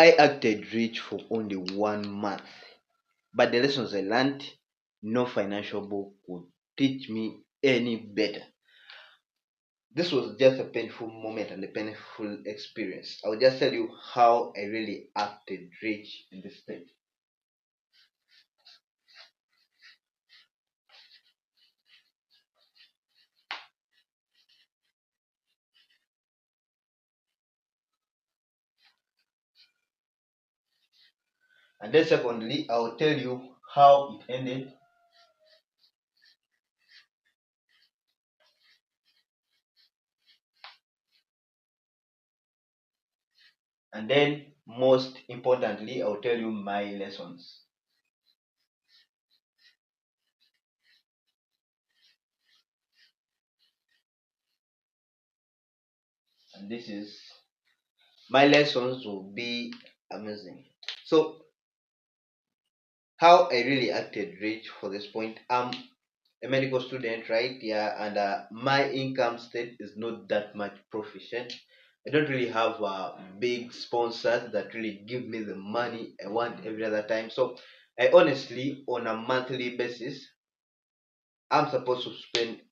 I acted rich for only 1 month, but the lessons I learned, no financial book could teach me any better. This was just a painful moment and a painful experience. I'll just tell you how I really acted rich in this state. And then, secondly, I'll tell you how it ended. And then, most importantly, I'll tell you my lessons. And this is my lessons will be amazing. So, how I really acted rich for this point. I'm a medical student, right? Yeah, and my income state is not that much proficient. I don't really have big sponsors that really give me the money I want every other time. So, I honestly, on a monthly basis, I'm supposed to spend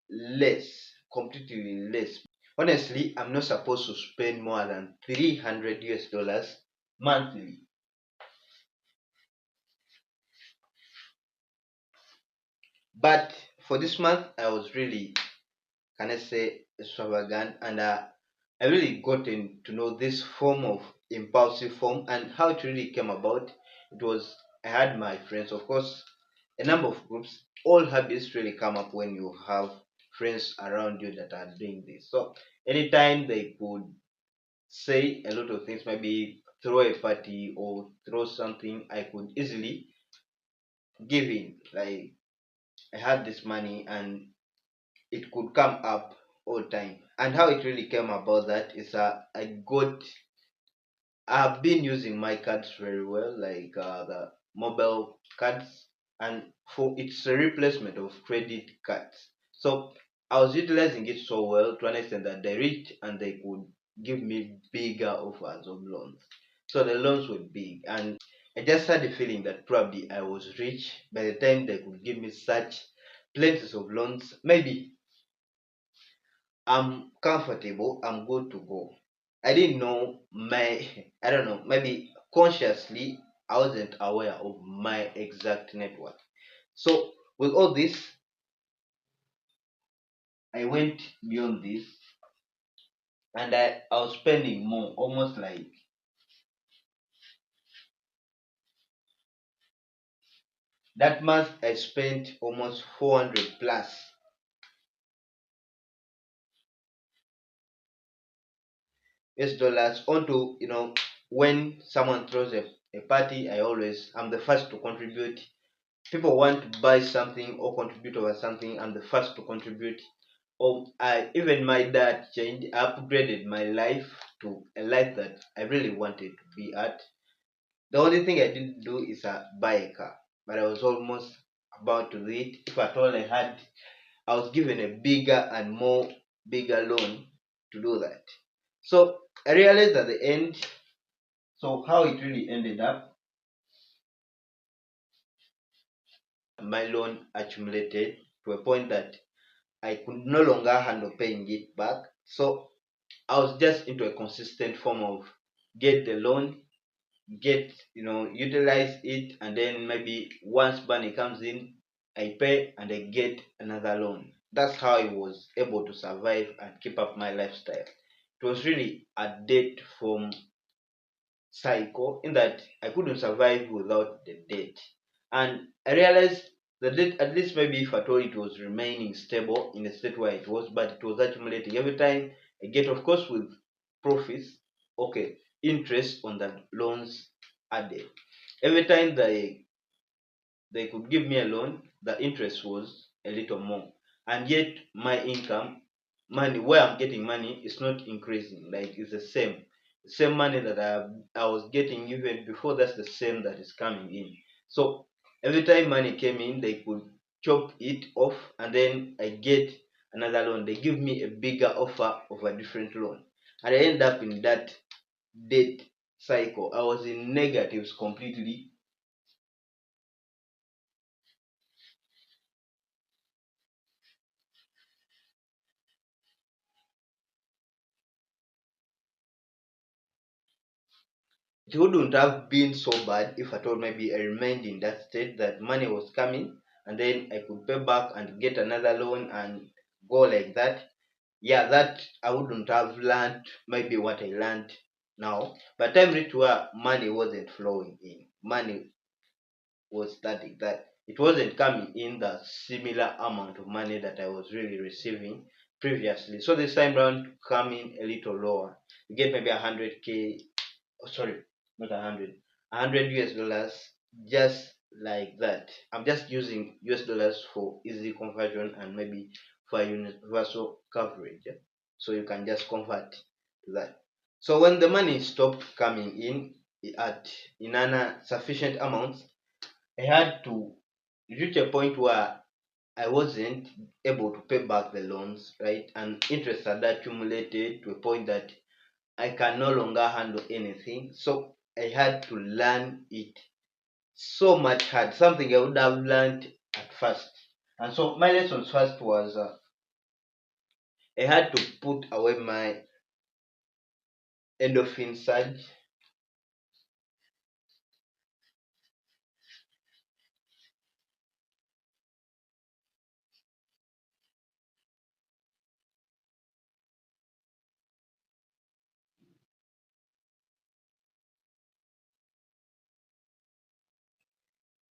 less, completely less. Honestly, I'm not supposed to spend more than 300 US dollars monthly. But for this month, I was really, can I say, extravagant, and I really gotten to know this form of impulsive form and how it really came about. It was I had my friends, of course, a number of groups. All habits really come up when you have friends around you that are doing this. So anytime they could say a lot of things, maybe throw a party or throw something, I could easily give in. Like I had this money and it could come up all time. And how it really came about that is I've been using my cards very well, like the mobile cards, and for it's a replacement of credit cards. So I was utilizing it so well to an extent that they reached and they could give me bigger offers of loans. So the loans were big, and I just had the feeling that probably I was rich by the time they could give me such plenty of loans. Maybe I'm comfortable, I'm good to go. I didn't know I don't know, maybe consciously I wasn't aware of my exact net worth. So, with all this, I went beyond this and I was spending more, almost like that month I spent almost 400 plus US dollars onto, when someone throws a party, I'm the first to contribute. People want to buy something or contribute over something, I'm the first to contribute. Or I even my dad changed, upgraded my life to a life that I really wanted to be at. The only thing I didn't do is buy a car, but I was almost about to do it. If at all I was given a bigger and more bigger loan to do that. So I realized at the end, so how it really ended up, my loan accumulated to a point that I could no longer handle paying it back. So I was just into a consistent form of get the loan, utilize it, and then maybe once money comes in, I pay and I get another loan. That's how I was able to survive and keep up my lifestyle. It was really a debt from cycle in that I couldn't survive without the debt. And I realized the debt, at least maybe if at all it was remaining stable in the state where it was, but it was accumulating every time I get, of course, with profits, okay, interest on the loans added. Every time they could give me a loan, the interest was a little more. And yet my income, money where I'm getting money is not increasing. Like it's the same. The same money that I was getting even before, that's the same that is coming in. So every time money came in, they could chop it off and then I get another loan. They give me a bigger offer of a different loan. And I end up in that debt cycle. I was in negatives completely. It wouldn't have been so bad if at all maybe I remained in that state that money was coming and then I could pay back and get another loan and go like that. Yeah, that I wouldn't have learned maybe what I learned now. But time reached where money wasn't flowing in. Money was static, that it wasn't coming in the similar amount of money that I was really receiving previously. So this time round coming a little lower. You get maybe 100k, oh sorry, not 100 US dollars, just like that. I'm just using US dollars for easy conversion and maybe for universal coverage, yeah? So you can just convert to that. So when the money stopped coming in at in an sufficient amounts, I had to reach a point where I wasn't able to pay back the loans, right? And interest had accumulated to a point that I can no longer handle anything. So I had to learn it so much hard, something I would have learned at first. And so my lessons first was I had to put away my endorphin surge.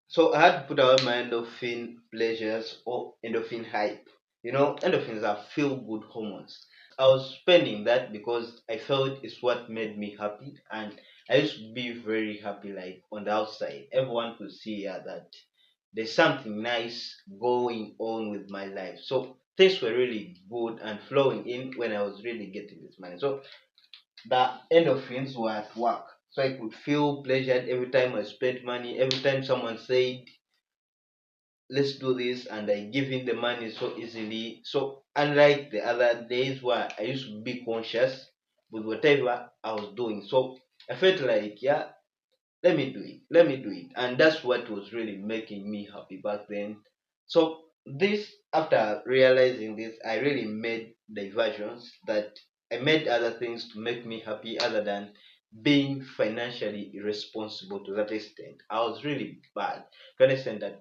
So I had to put away my endorphin pleasures or endorphin hype. You know, endorphins are feel good hormones. I was spending that because I felt it's what made me happy, and I used to be very happy. Like on the outside, everyone could see, yeah, that there's something nice going on with my life. So things were really good and flowing in when I was really getting this money. So the endorphins were at work. So I could feel pleasured every time I spent money, every time someone said let's do this, and I give in the money so easily. So unlike the other days where I used to be conscious with whatever I was doing, so I felt like, yeah, let me do it, and that's what was really making me happy back then. So this, after realizing this, I really made diversions, that I made other things to make me happy other than being financially irresponsible. To that extent, I was really bad to an extent that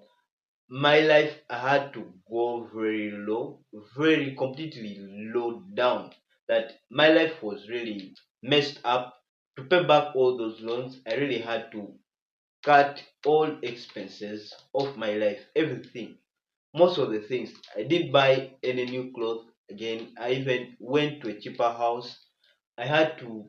my life I had to go very low, very completely low down. That my life was really messed up. To pay back all those loans, I really had to cut all expenses of my life, everything. Most of the things. I didn't buy any new clothes again. I even went to a cheaper house. I had to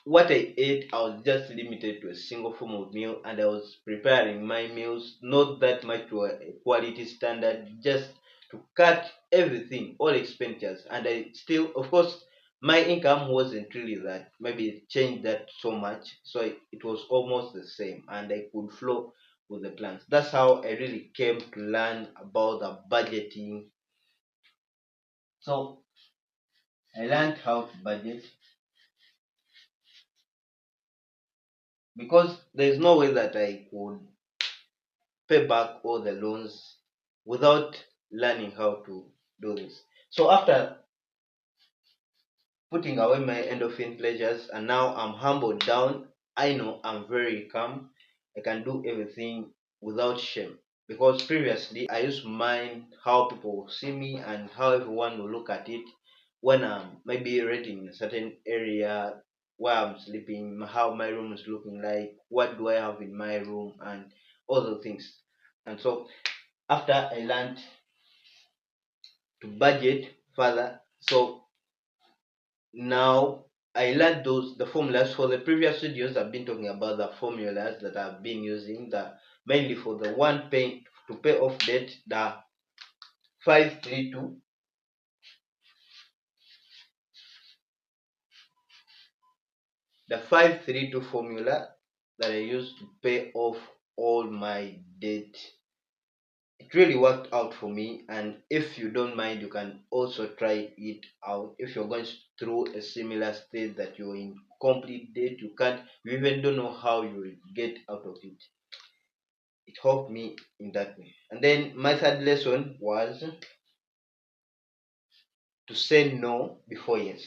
what I ate, I was just limited to a single form of meal, and I was preparing my meals not that much to a quality standard, just to cut everything, all expenditures. And I still, of course, my income wasn't really that. Maybe it changed that so much, so it was almost the same, and I could flow with the plans. That's how I really came to learn about the budgeting. So I learned how to budget because there's no way that I could pay back all the loans without learning how to do this. So after putting away my endorphin pleasures and now I'm humbled down, I know I'm very calm. I can do everything without shame. Because previously I used to mind how people will see me and how everyone will look at it when I'm maybe renting in a certain area where I'm sleeping, how my room is looking like, what do I have in my room, and all those things. And so after I learned to budget further, so now I learned those the formulas for the previous videos. I've been talking about the formulas that I've been using, the mainly for the one pay to pay off debt, the 532, the 532 formula that I use to pay off all my debt. it really worked out for me. And if you don't mind, you can also try it out. If you're going through a similar state that you're in complete debt, you even don't know how you will get out of it. It helped me in that way. And then my third lesson was to say no before yes.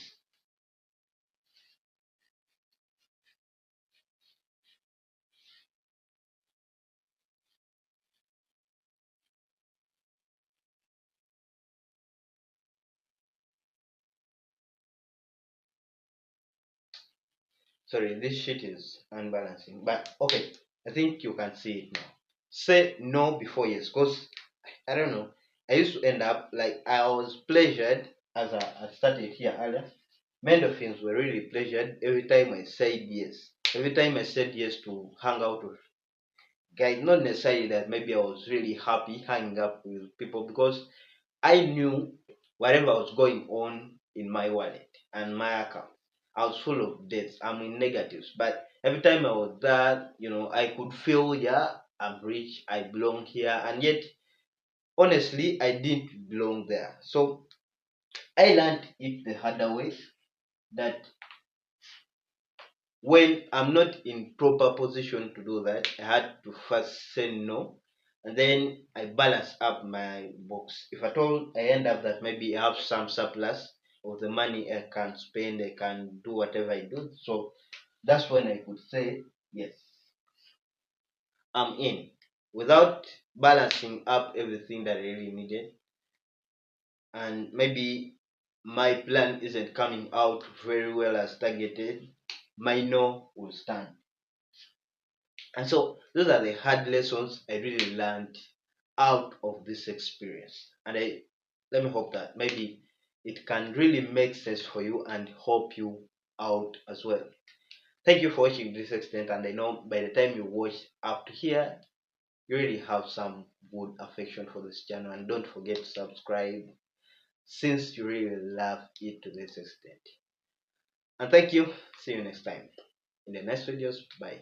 Sorry, this sheet is unbalancing, but okay, I think you can see it now. Say no before yes, because I don't know. I used to end up like I was pleasured as I started here earlier. Many of things were really pleasured every time I said yes. Every time I said yes to hang out with guys, not necessarily that maybe I was really happy hanging up with people, because I knew whatever was going on in my wallet and my account, I was full of debts. I'm in negatives. But every time I was there, I could feel, yeah, I'm rich, I belong here. And yet, honestly, I didn't belong there. So I learned it the harder way, that when I'm not in proper position to do that, I had to first say no, and then I balance up my books. If at all I end up that maybe I have some surplus of the money I can spend, I can do whatever I do. So that's when I could say yes, I'm in, without balancing up everything that I really needed, and maybe my plan isn't coming out very well as targeted. My no will stand. And so those are the hard lessons I really learned out of this experience. And let me hope that maybe it can really make sense for you and help you out as well. Thank you for watching this extent, and I know by the time you watch up to here, you really have some good affection for this channel. And don't forget to subscribe since you really love it to this extent. And thank you. See you next time in the next videos. Bye.